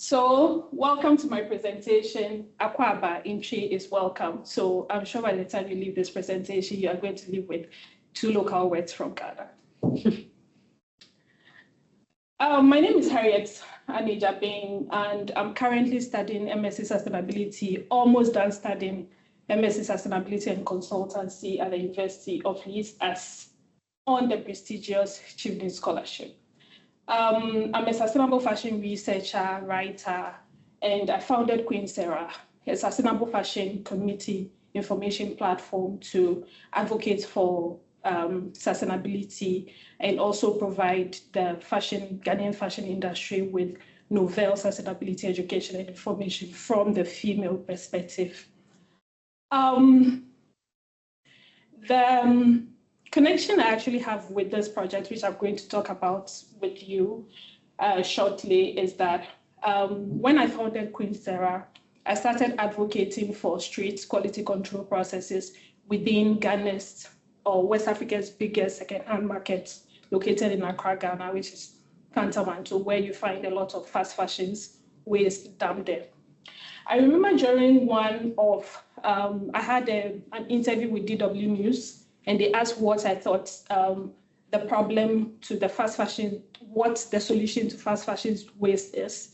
So welcome to my presentation. Akwaba in Chi is welcome. So I'm sure by the time you leave this presentation, you are going to leave with 2 local words from Ghana. My name is Harriet Adjabeng, and I'm currently studying MSc Sustainability, almost done studying MSc Sustainability and Consultancy at the University of Leeds as on the prestigious Children Scholarship. I'm a sustainable fashion researcher, writer, and I founded Queen Sarah, a sustainable fashion community information platform to advocate for sustainability and also provide the Ghanaian fashion industry with novel sustainability education and information from the female perspective. The connection I actually have with this project, which I'm going to talk about with you shortly, is that when I founded Queen Sarah, I started advocating for strict quality control processes within Ghana's or West Africa's biggest second-hand market located in Accra, Ghana, which is Kantamanto, where you find a lot of fast fashions waste dumped there. I remember during one of, I had an interview with DW News, and they asked what I thought the problem to the fast fashion, what the solution to fast fashion waste is.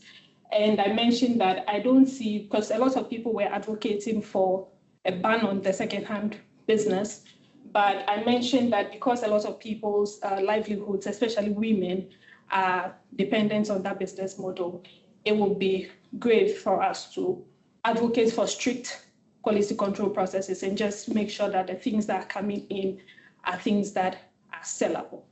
And I mentioned that I don't see, because a lot of people were advocating for a ban on the second-hand business, but I mentioned that because a lot of people's livelihoods, especially women, are dependent on that business model, it would be great for us to advocate for strict quality control processes and just make sure that the things that are coming in are things that are sellable.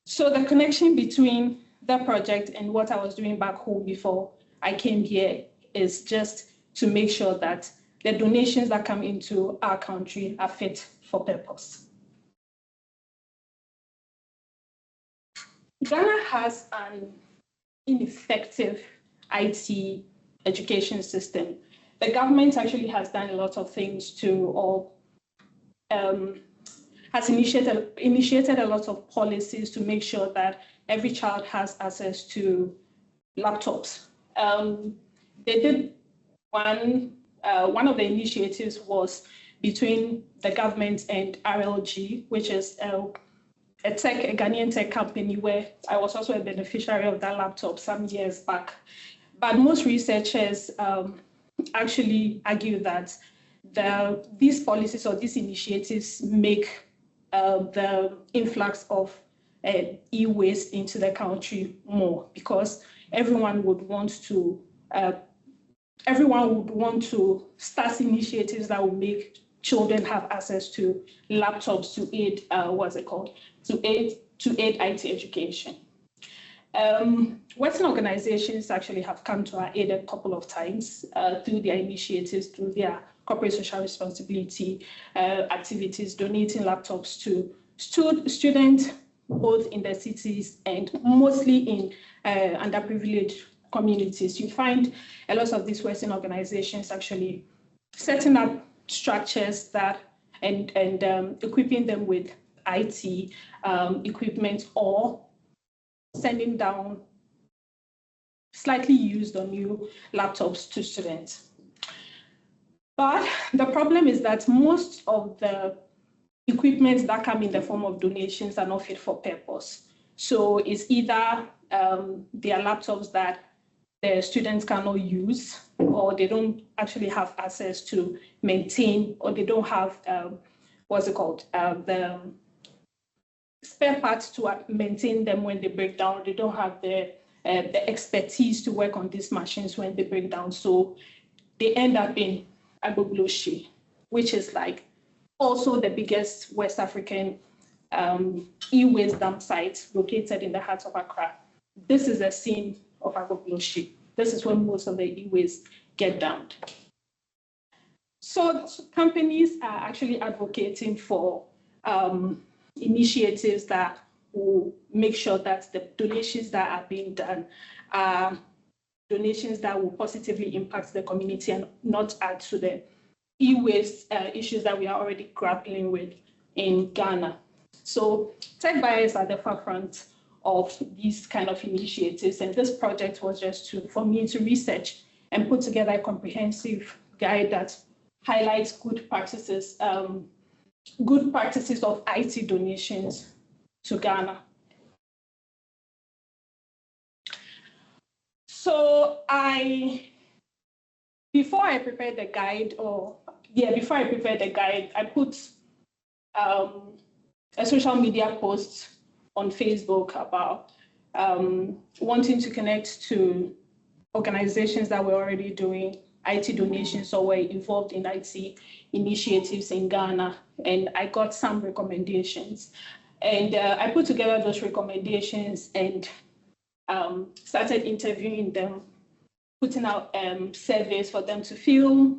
So the connection between that project and what I was doing back home before I came here is just to make sure that the donations that come into our country are fit for purpose. Ghana has an ineffective IT education system. The government actually has done a lot of things to, or has initiated a lot of policies to make sure that every child has access to laptops. They did one of the initiatives was between the government and RLG, which is a Ghanaian tech company where I was also a beneficiary of that laptop some years back. But most researchers actually argue that these policies or these initiatives make the influx of e-waste into the country more, because everyone would want to start initiatives that will make children have access to laptops to aid to aid IT education. Western organizations actually have come to our aid a couple of times through their initiatives, through their corporate social responsibility activities, donating laptops to students both in the cities and mostly in underprivileged communities. You find a lot of these Western organizations actually setting up structures that and equipping them with IT equipment or sending down slightly used or new laptops to students. But the problem is that most of the equipment that come in the form of donations are not fit for purpose. So it's either they are laptops that the students cannot use, or they don't actually have access to maintain, or they don't have, the spare parts to maintain them when they break down. They don't have the expertise to work on these machines when they break down. So they end up in Agbogbloshie, which is like also the biggest West African e-waste dump site located in the heart of Accra. This is the scene of Agbogbloshie. This is where most of the e-waste get dumped. So companies are actually advocating for initiatives that will make sure that the donations that are being done are donations that will positively impact the community and not add to the e-waste issues that we are already grappling with in Ghana. So tech buyers are at the forefront of these kind of initiatives. And this project was just for me to research and put together a comprehensive guide that highlights good practices of IT donations to Ghana. So before I prepared the guide, I put a social media post on Facebook about wanting to connect to organizations that were already doing IT donations or were involved in IT initiatives in Ghana, and I got some recommendations. And I put together those recommendations and started interviewing them, putting out surveys for them to fill.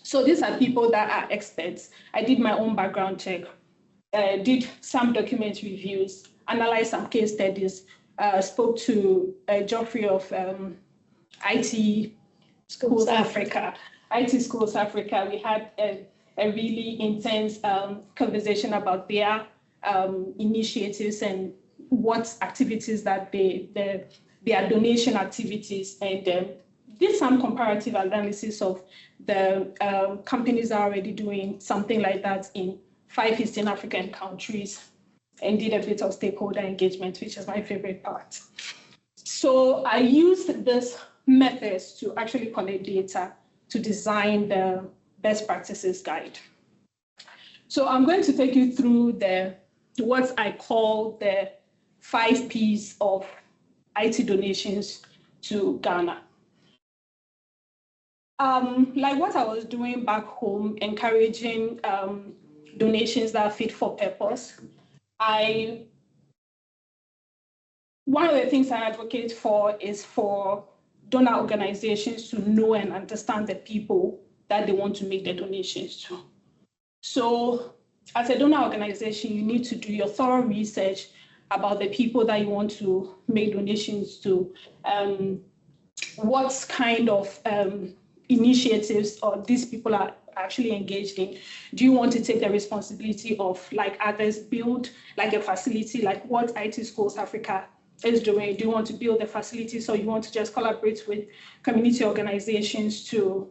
So these are people that are experts. I did my own background check, did some document reviews, analyzed some case studies, spoke to Geoffrey of IT Schools Africa. IT Schools Africa. We had a really intense conversation about their initiatives and what activities that their donation activities, and did some comparative analysis of the companies that are already doing something like that in 5 Eastern African countries, and did a bit of stakeholder engagement, which is my favorite part. So I used this methods to actually collect data to design the best practices guide. So I'm going to take you through what I call the 5 Ps of IT donations to Ghana. Like what I was doing back home, encouraging donations that are fit for purpose, one of the things I advocate for is for donor organizations to know and understand the people that they want to make their donations to. So as a donor organization, you need to do your thorough research about the people that you want to make donations to, what kind of initiatives or these people are actually engaged in. Do you want to take the responsibility of, like others, build like a facility like what IT Schools Africa is doing? Do you want to build a facility, so you want to just collaborate with community organizations to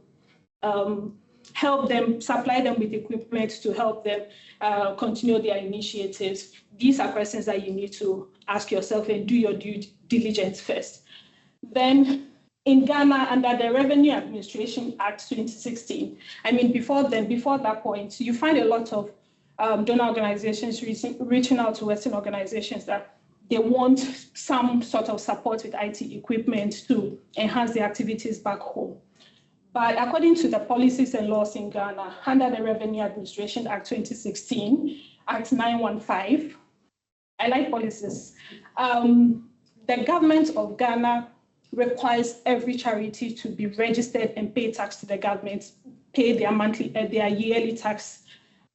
help them, supply them with equipment to help them continue their initiatives? These are questions that you need to ask yourself and do your due diligence first. Then in Ghana, under the Revenue Administration Act 2016, I mean, before that point, you find a lot of donor organizations reaching out to Western organizations that they want some sort of support with IT equipment to enhance their activities back home. But according to the policies and laws in Ghana, under the Revenue Administration Act 2016, Act 915, I like policies. The government of Ghana requires every charity to be registered and pay tax to the government, pay their yearly tax.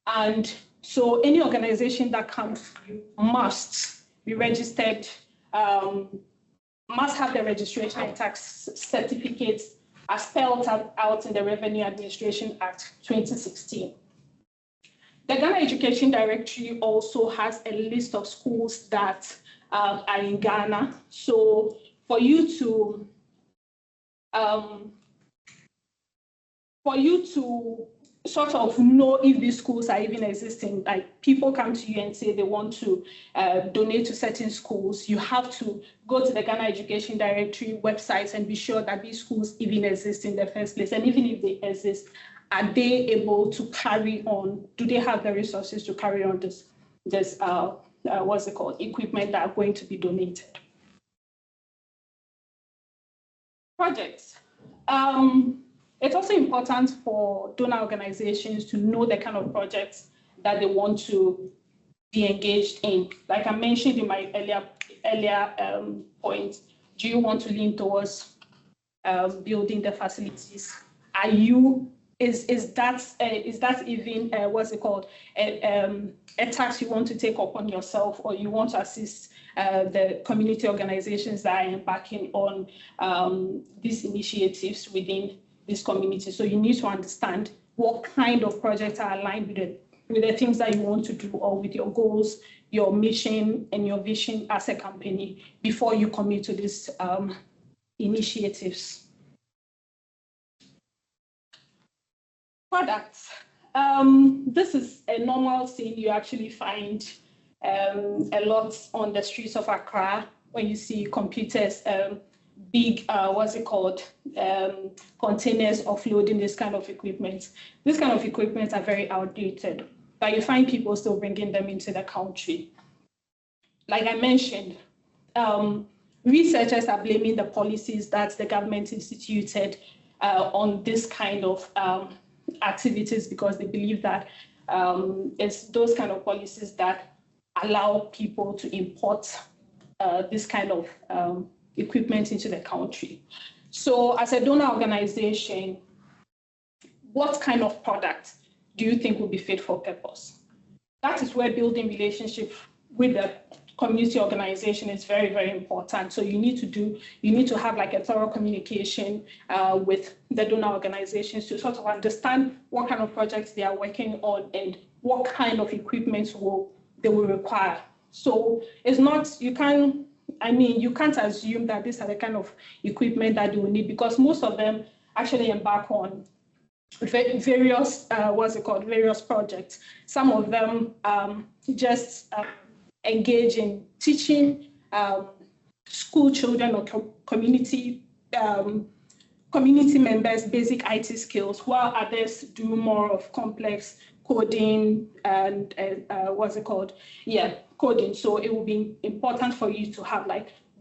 And so any organization that comes to you must be registered, must have the registration and tax certificates as spelled out in the Revenue Administration Act 2016. The Ghana Education Directory also has a list of schools that are in Ghana. So for you to sort of know if these schools are even existing, like people come to you and say they want to donate to certain schools, you have to go to the Ghana Education Directory website and be sure that these schools even exist in the first place. And even if they exist, are they able to carry on? Do they have the resources to carry on this what's it called, equipment that are going to be donated? Projects. It's also important for donor organizations to know the kind of projects that they want to be engaged in. Like I mentioned in my earlier point, do you want to lean towards building the facilities? Is that even what's it called, a task you want to take upon yourself, or you want to assist the community organizations that are embarking on these initiatives within this community? So you need to understand what kind of projects are aligned with the with the things that you want to do or with your goals, your mission, and your vision as a company before you commit to these initiatives. Products. This is a normal scene you actually find a lot on the streets of Accra when you see computers, big, containers offloading this kind of equipment. This kind of equipment are very outdated, but you find people still bringing them into the country. Like I mentioned, researchers are blaming the policies that the government instituted on this kind of activities because they believe that it's those kind of policies that allow people to import this kind of equipment into the country. So as a donor organization, what kind of product do you think will be fit for purpose? That is where building relationship with the community organization is very, very important. So you need to have like a thorough communication with the donor organizations to sort of understand what kind of projects they are working on and what kind of equipment they will require. So it's not, you can't assume that these are the kind of equipment that they will need because most of them actually embark on various, various projects. Some of them just engage in teaching school children or community members basic IT skills, while others do more of complex coding and coding. So it will be important for you to have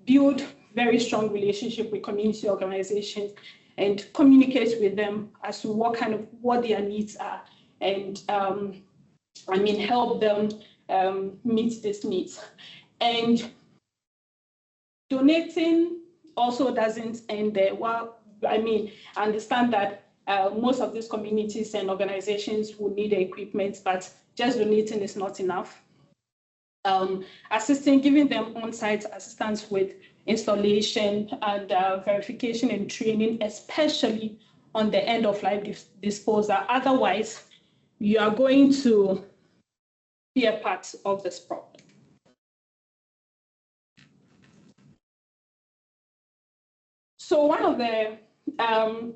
build very strong relationship with community organizations and communicate with them as to what their needs are and help them meet these needs. And donating also doesn't end there. Well, I understand that most of these communities and organizations will need the equipment, but just donating is not enough. Giving them on-site assistance with installation and verification and training, especially on the end-of-life disposal. Otherwise, you are going to be a part of this problem. So one of the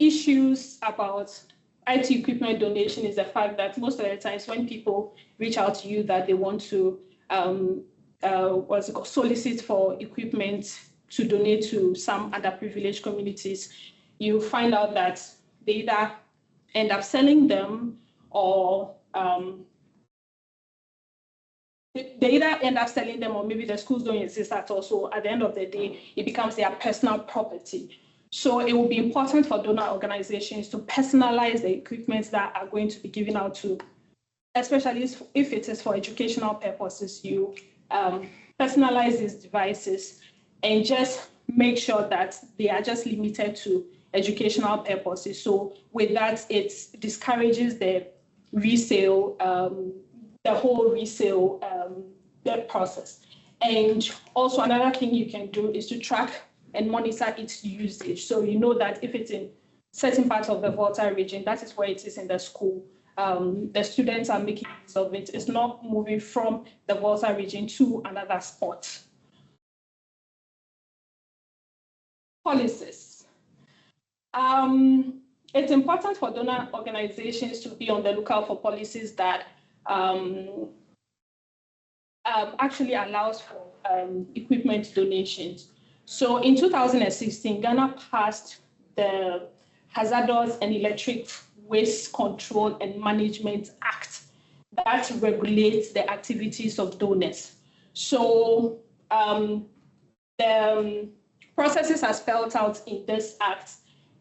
issues about IT equipment donation is the fact that most of the times when people reach out to you that they want to solicit for equipment to donate to some underprivileged communities, you find out that they either end up selling them or maybe the schools don't exist at all. So at the end of the day, it becomes their personal property. So it will be important for donor organizations to personalize the equipment that are going to be given out to, especially if it is for educational purposes. You personalize these devices and just make sure that they are just limited to educational purposes. So with that, it discourages the resale, the whole resale process. And also another thing you can do is to track and monitor its usage. So you know that if it's in certain parts of the Volta region, that is where it is in the school. The students are making use of it. It's not moving from the Volta region to another spot. Policies. It's important for donor organizations to be on the lookout for policies that actually allows for equipment donations. So in 2016, Ghana passed the Hazardous and Electric Waste Control and Management Act that regulates the activities of donors. So the processes are spelled out in this act,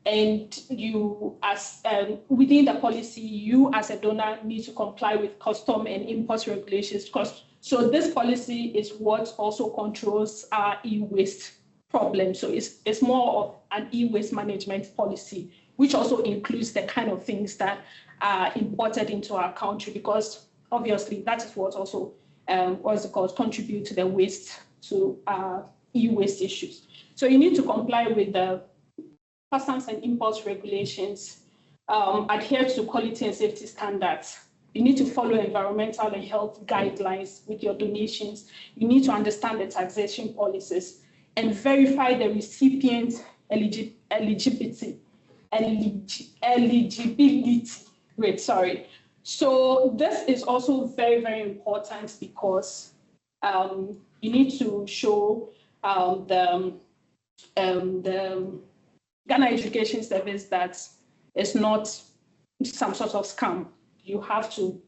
and you, as within the policy, you as a donor need to comply with custom and import regulations. So this policy is what also controls our e-waste problem. So it's more of an e-waste management policy, which also includes the kind of things that are imported into our country, because obviously that is what also contribute to the waste, to e-waste issues. So you need to comply with the customs and imports regulations, adhere to quality and safety standards, You need to follow environmental and health guidelines with your donations. You need to understand the taxation policies and verify the recipient's eligibility rate. Sorry. So this is also very, very important because you need to show the Ghana Education Service that it's not some sort of scam. You have to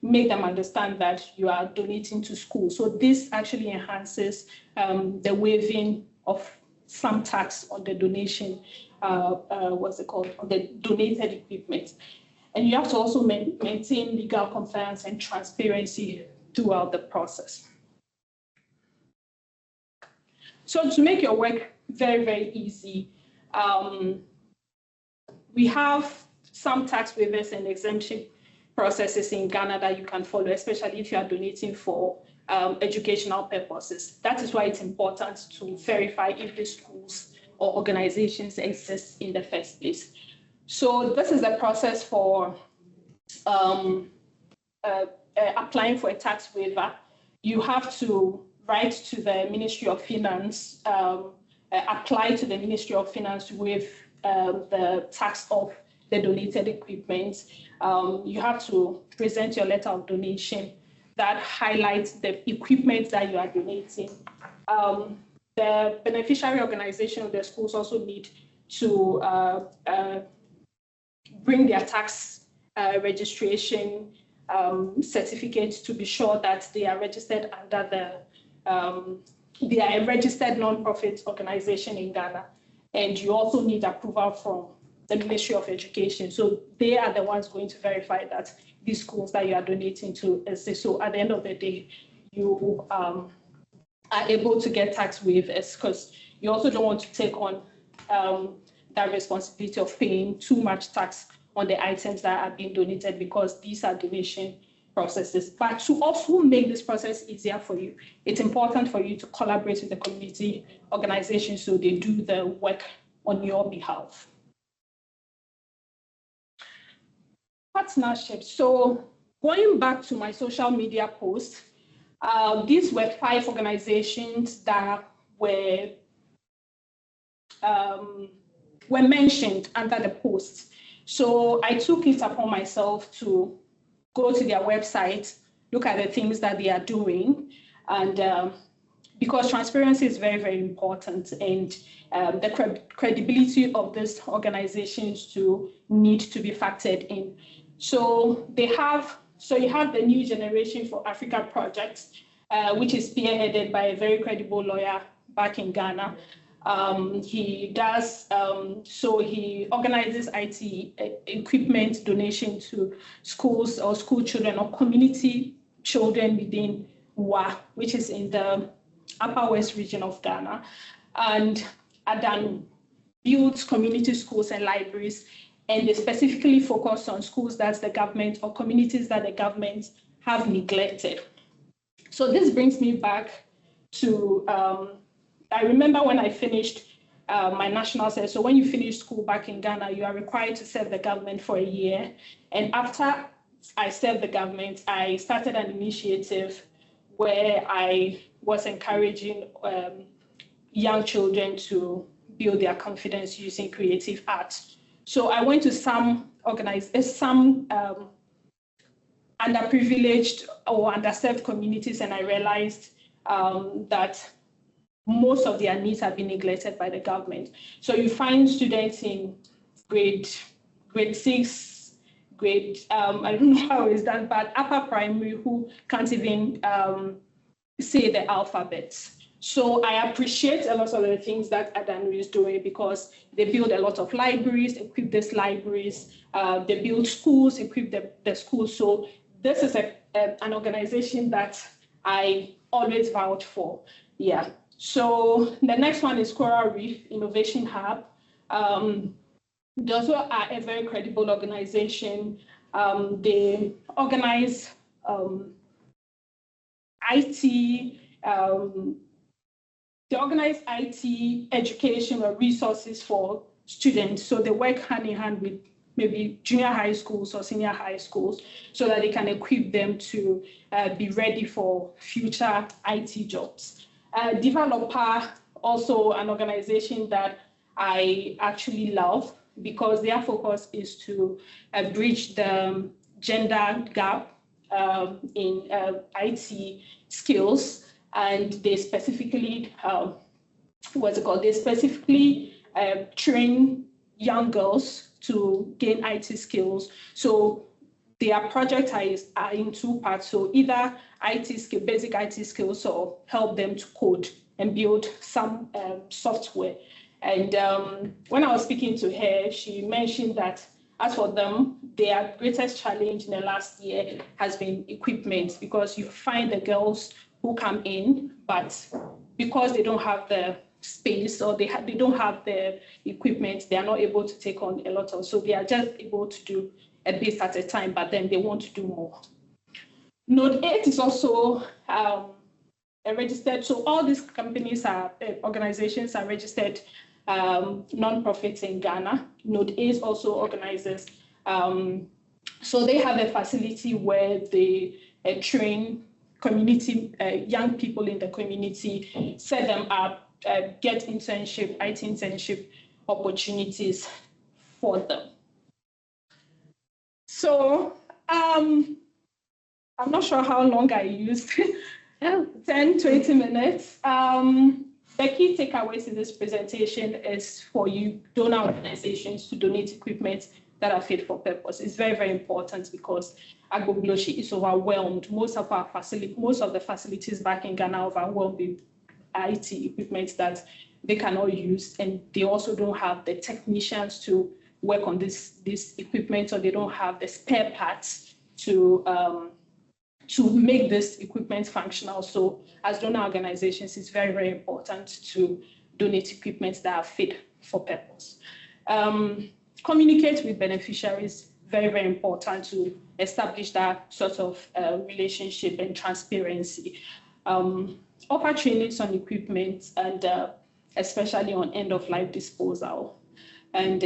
make them understand that you are donating to school. So this actually enhances the waiving of some tax on the donation, what's it called, on the donated equipment. And you have to also maintain legal compliance and transparency throughout the process. So to make your work very, very easy, we have some tax waivers and exemption processes in Ghana that you can follow, especially if you are donating for educational purposes. That is why it's important to verify if the schools or organizations exist in the first place. So this is the process for applying for a tax waiver. You have to write to the Ministry of Finance, apply to the Ministry of Finance to waive the tax of the donated equipment. You have to present your letter of donation that highlights the equipment that you are donating. The beneficiary organization of the schools also need to bring their tax registration certificate to be sure that they are registered under they are a registered non-profit organization in Ghana. And you also need approval from the Ministry of Education. So they are the ones going to verify that these schools that you are donating to exist. So at the end of the day, you are able to get tax waivers because you also don't want to take on that responsibility of paying too much tax on the items that are being donated because these are donation processes. But to also make this process easier for you, it's important for you to collaborate with the community organizations so they do the work on your behalf. Partnership. So going back to my social media posts, these were 5 organizations that were mentioned under the post. So I took it upon myself to go to their website, look at the things that they are doing, and because transparency is very, very important, and the credibility of these organizations need to be factored in. So you have the New Generation for Africa project, which is spearheaded by a very credible lawyer back in Ghana. He does, so he organizes IT equipment donation to schools or school children or community children within WA, which is in the Upper West region of Ghana. And Adjabeng builds community schools and libraries, and they specifically focus on schools that the government or communities that the government have neglected. So this brings me back to, I remember when I finished my national service. So when you finish school back in Ghana, you are required to serve the government for a year. And after I served the government, I started an initiative where I was encouraging young children to build their confidence using creative arts. So I went to some underprivileged or underserved communities, and I realized that most of their needs have been neglected by the government. So you find students in grade 6, I don't know how it's done, but upper primary who can't even say the alphabet. So I appreciate a lot of the things that Adjabeng is doing because they build a lot of libraries, equip these libraries, they build schools, equip the schools. So this is an organization that I always vouch for. Yeah. So the next one is Coral Reef Innovation Hub. They also are a very credible organization. They organize IT, education or resources for students. So they work hand in hand with maybe junior high schools or senior high schools so that they can equip them to be ready for future IT jobs. Developer, also an organization that I actually love because their focus is to bridge the gender gap in IT skills, and they specifically, They specifically train young girls to gain IT skills. So their projects are in two parts. So either basic IT skills, or help them to code and build some software. And when I was speaking to her, she mentioned that as for them, their greatest challenge in the last year has been equipment, because you find the girls who come in, but because they don't have the space or they don't have the equipment, they are not able to take on a lot of, so they are just able to do a bit at a time, but then they want to do more. Node 8 is also registered, so all these companies organizations are registered non-profits in Ghana. Node 8 also organizes, so they have a facility where they train community, young people in the community, set them up, get IT internship opportunities for them. So I'm not sure how long I used, 10, 20 minutes. The key takeaways in this presentation is for you donor organizations to donate equipment that are fit for purpose. It's very, very important because Agbogloshi is overwhelmed. Most of the facilities back in Ghana are overwhelmed with IT equipment that they cannot use, and they also don't have the technicians to work on this equipment, or they don't have the spare parts to make this equipment functional. So as donor organizations, it's very, very important to donate equipment that are fit for purpose. Communicate with beneficiaries, very, very important to establish that sort of relationship and transparency. Offer trainings on equipment, and especially on end-of-life disposal. And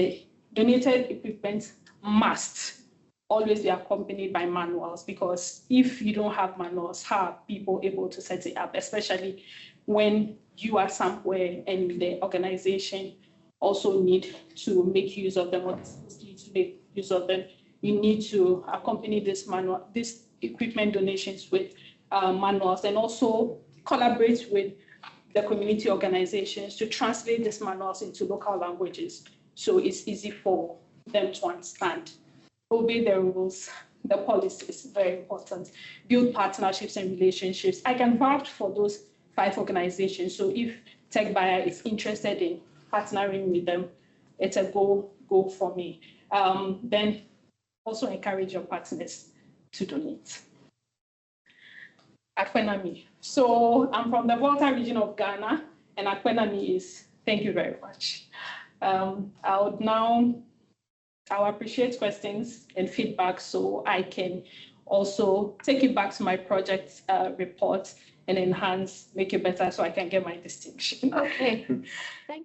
donated equipment must always be accompanied by manuals, because if you don't have manuals, how are people able to set it up, especially when you are somewhere and the organization also need to make use of them, or need to make use of them. You need to accompany this equipment donations with manuals, and also collaborate with the community organizations to translate these manuals into local languages, so it's easy for them to understand. Obey the rules, the policies, very important. Build partnerships and relationships. I can vouch for those 5 organizations, so if TechBuyer is interested in partnering with them, it's a go for me. Then also encourage your partners to donate. Akwenami. So I'm from the Volta region of Ghana, and Akwenami is, thank you very much. I'll appreciate questions and feedback, so I can also take it back to my project report and enhance, make it better, so I can get my distinction. Okay. Thank